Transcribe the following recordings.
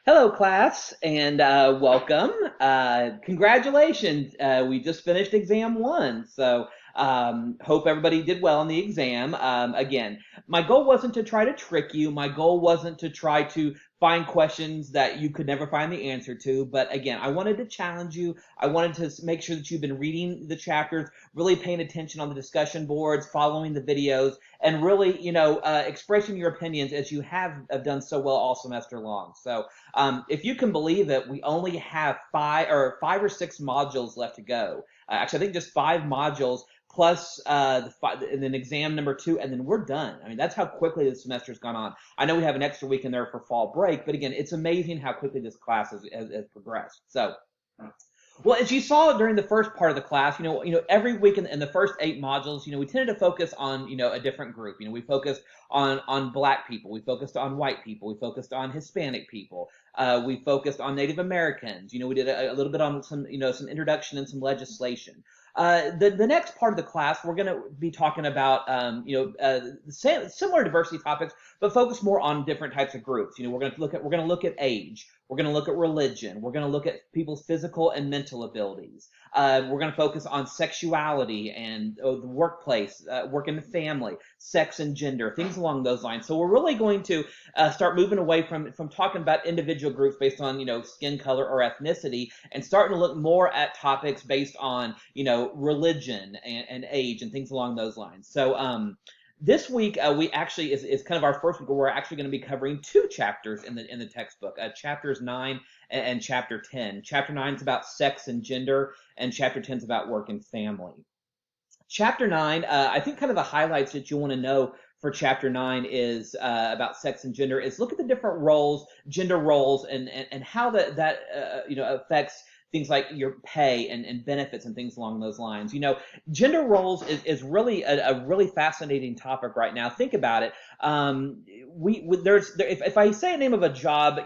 Hello, class, and welcome. Congratulations. We just finished exam one, so hope everybody did well in the exam. Again, my goal wasn't to try to trick you. My goal wasn't to try to find questions that you could never find the answer to. But again, I wanted to challenge you. I wanted to make sure that you've been reading the chapters, really paying attention on the discussion boards, following the videos, and really, expressing your opinions as you have done so well all semester long. So if you can believe it, we only have five or six modules left to go. Actually, I think just five modules plus and then exam number two, and then we're done. I mean, that's how quickly this semester's gone on. I know we have an extra week in there for fall break, but again, it's amazing how quickly this class has progressed. So. Well, as you saw during the first part of the class, every week in the first eight modules, we tended to focus on, a different group. We focused on Black people, we focused on white people, we focused on Hispanic people, we focused on Native Americans. We did a little bit on some introduction and some legislation. The next part of the class, we're going to be talking about, similar diversity topics, but focus more on different types of groups. We're going to look at age. We're going to look at religion. We're going to look at people's physical and mental abilities. We're going to focus on sexuality and the workplace, work in the family, sex and gender, things along those lines. So we're really going to start moving away from talking about individual groups based on, skin color or ethnicity, and starting to look more at topics based on, religion and age and things along those lines. So this week we actually is kind of our first week where we're actually going to be covering two chapters in the textbook, chapters 9 and chapter 10. Chapter 9 is about sex and gender, and chapter 10 is about work and family. Chapter 9, I think kind of the highlights that you want to know for chapter 9 is about sex and gender is look at the different roles, gender roles, and how that affects things like your pay and benefits and things along those lines. Gender roles is really a really fascinating topic right now. Think about it. If I say a name of a job,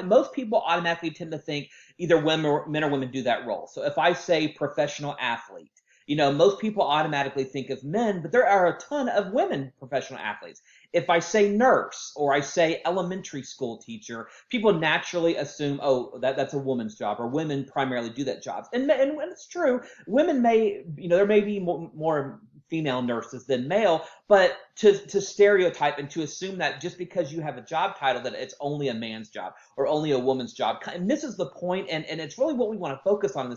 most people automatically tend to think either men or women do that role. So if I say professional athlete, most people automatically think of men, but there are a ton of women professional athletes. If I say nurse or I say elementary school teacher, people naturally assume, oh, that's a woman's job, or women primarily do that job. And it's true. Women may, there may be more female nurses than male, but to stereotype and to assume that just because you have a job title that it's only a man's job or only a woman's job misses the point, and it's really what we want to focus on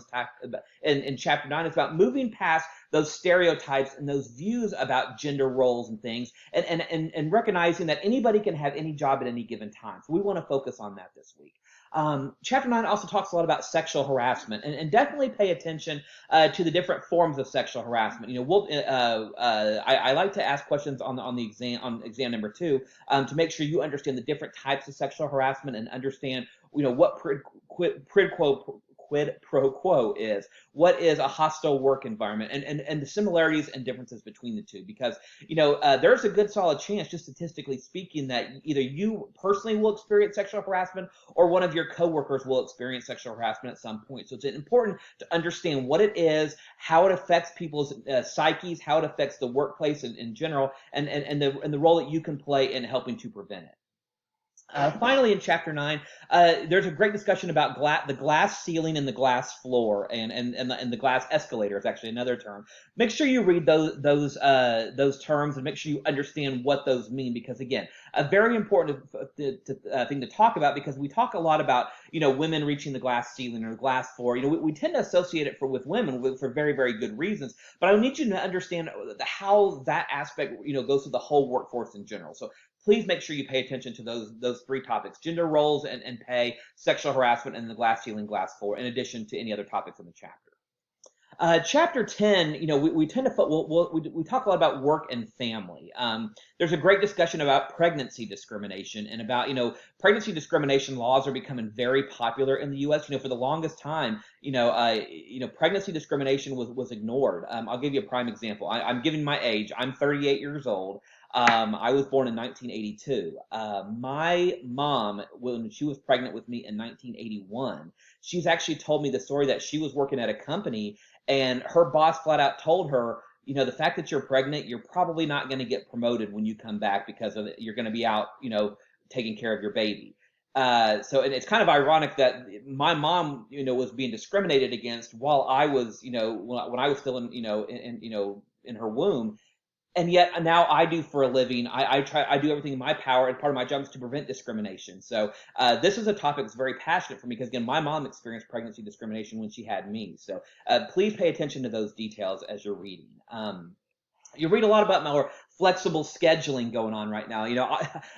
in chapter 9. It's about moving past those stereotypes and those views about gender roles and things, and recognizing that anybody can have any job at any given time. So we want to focus on that this week. Chapter 9 also talks a lot about sexual harassment, and definitely pay attention to the different forms of sexual harassment. I like to ask questions on exam number 2 to make sure you understand the different types of sexual harassment and understand what quid pro quo is, what is a hostile work environment, and the similarities and differences between the two, because there's a good solid chance, just statistically speaking, that either you personally will experience sexual harassment or one of your coworkers will experience sexual harassment at some point. So it's important to understand what it is, how it affects people's psyches, how it affects the workplace in general, and the role that you can play in helping to prevent it. Finally, in chapter 9, there's a great discussion about the glass ceiling and the glass floor, and the glass escalator is actually another term. Make sure you read those terms and make sure you understand what those mean, because again, a very important thing to talk about, because we talk a lot about women reaching the glass ceiling or the glass floor. We tend to associate it with women for very, very good reasons, but I need you to understand how that aspect goes through the whole workforce in general. So please make sure you pay attention to those three topics: gender roles and pay, sexual harassment, and the glass ceiling, glass floor, in addition to any other topics in the chapter. Chapter 10, we tend to we talk a lot about work and family. There's a great discussion about pregnancy discrimination, and about pregnancy discrimination laws are becoming very popular in the U.S. For the longest time, pregnancy discrimination was ignored. I'll give you a prime example. I'm giving my age. I'm 38 years old. I was born in 1982. My mom, when she was pregnant with me in 1981, she's actually told me the story that she was working at a company, and her boss flat out told her, the fact that you're pregnant, you're probably not going to get promoted when you come back, because of it. You're going to be out, taking care of your baby. So and it's kind of ironic that my mom, was being discriminated against while I was, when I was still in her womb. And yet now I do for a living. I do everything in my power, and part of my job is to prevent discrimination. So this is a topic that's very passionate for me because, again, my mom experienced pregnancy discrimination when she had me. So please pay attention to those details as you're reading. You read a lot about more flexible scheduling going on right now.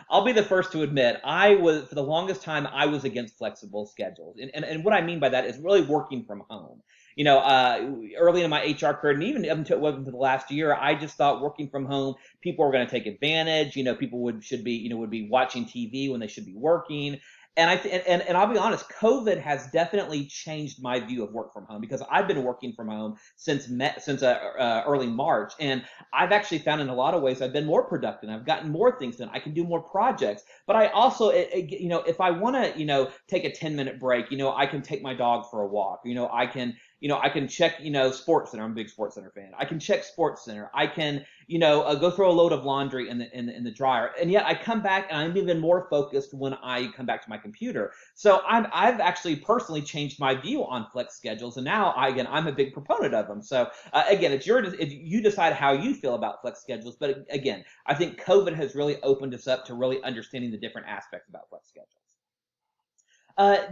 I'll be the first to admit, for the longest time, I was against flexible schedules. And what I mean by that is really working from home. Early in my HR career, and even up until the last year, I just thought working from home, people were going to take advantage. People would be watching TV when they should be working. And and I'll be honest, COVID has definitely changed my view of work from home because I've been working from home since early March, and I've actually found in a lot of ways I've been more productive. I've gotten more things done. I can do more projects, but I also, if I want to, take a 10-minute break, I can take my dog for a walk. I can check, Sports Center. I'm a big Sports Center fan. I can check Sports Center. I can, go throw a load of laundry in the dryer. And yet I come back and I'm even more focused when I come back to my computer. So I've actually personally changed my view on flex schedules. And now I'm a big proponent of them. So again, if you decide how you feel about flex schedules. But again, I think COVID has really opened us up to really understanding the different aspects about flex schedules.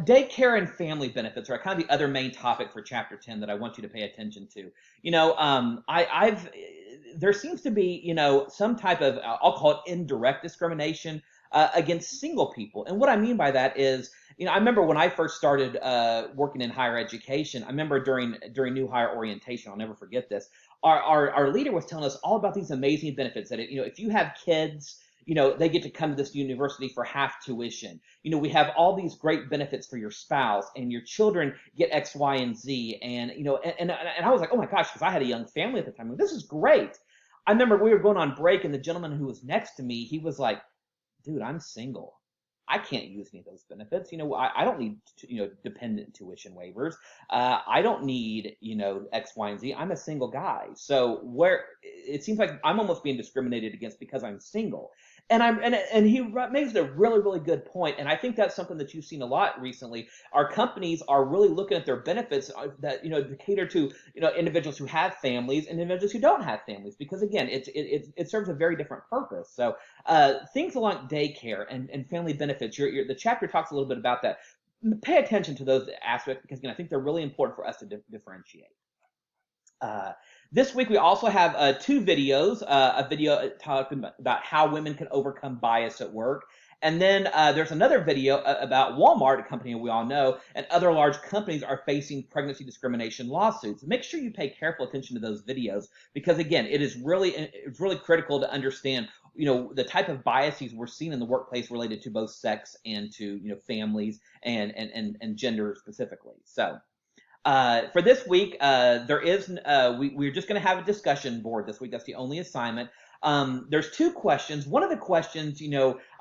Daycare and family benefits are kind of the other main topic for Chapter 10 that I want you to pay attention to. There seems to be, some type of, I'll call it indirect discrimination against single people. And what I mean by that is, I remember when I first started working in higher education, I remember during new hire orientation, I'll never forget this, our leader was telling us all about these amazing benefits that, if you have kids, they get to come to this university for half tuition. We have all these great benefits for your spouse, and your children get X, Y, and Z. And, and I was like, oh my gosh, because I had a young family at the time. This is great. I remember we were going on break, and the gentleman who was next to me, he was like, dude, I'm single. I can't use any of those benefits. I don't need, dependent tuition waivers. I don't need, X, Y, and Z. I'm a single guy. So it seems like I'm almost being discriminated against because I'm single. And he makes a really, really good point. And I think that's something that you've seen a lot recently. Our companies are really looking at their benefits that, to cater to, individuals who have families and individuals who don't have families, because again, it serves a very different purpose. So things like daycare and family benefits, the chapter talks a little bit about that. Pay attention to those aspects because, again, I think they're really important for us to differentiate. This week we also have 2 videos, a video talking about how women can overcome bias at work. And then there's another video about Walmart, a company we all know, and other large companies are facing pregnancy discrimination lawsuits. Make sure you pay careful attention to those videos because, again, it's really critical to understand, the type of biases we're seeing in the workplace related to both sex and to, families and gender specifically. So. For this week, we're just going to have a discussion board this week. That's the only assignment. There's 2 questions. One of the questions,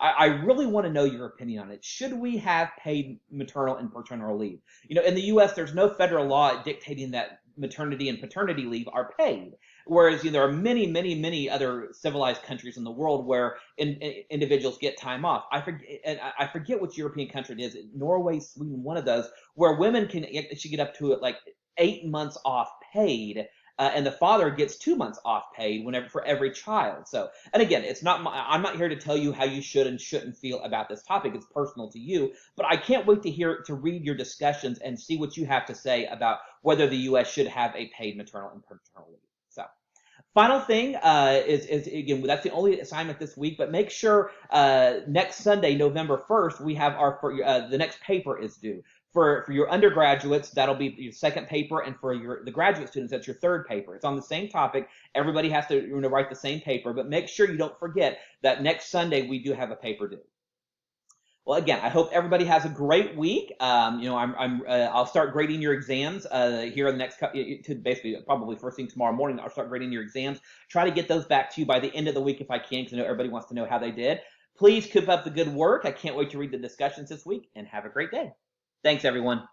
I really want to know your opinion on it. Should we have paid maternal and paternal leave? In the U.S., there's no federal law dictating that maternity and paternity leave are paid. Whereas there are many, many, many other civilized countries in the world where individuals get time off. I forget which European country it is. Norway, Sweden, one of those, where women can actually get up to like 8 months off paid, and the father gets 2 months off paid for every child. So, and again, I'm not here to tell you how you should and shouldn't feel about this topic. It's personal to you, but I can't wait to read your discussions and see what you have to say about whether the U.S. should have a paid maternal and paternal leave. So, final thing is again, that's the only assignment this week, but make sure next Sunday, November 1st, we have the next paper is due. For your undergraduates, that'll be your second paper, and for the graduate students, that's your third paper. It's on the same topic. Everybody has to write the same paper, but make sure you don't forget that next Sunday we do have a paper due. Well, again, I hope everybody has a great week. I'll start grading your exams here in the next basically probably first thing tomorrow morning. I'll start grading your exams. Try to get those back to you by the end of the week if I can, because I know everybody wants to know how they did. Please keep up the good work. I can't wait to read the discussions this week, and have a great day. Thanks, everyone.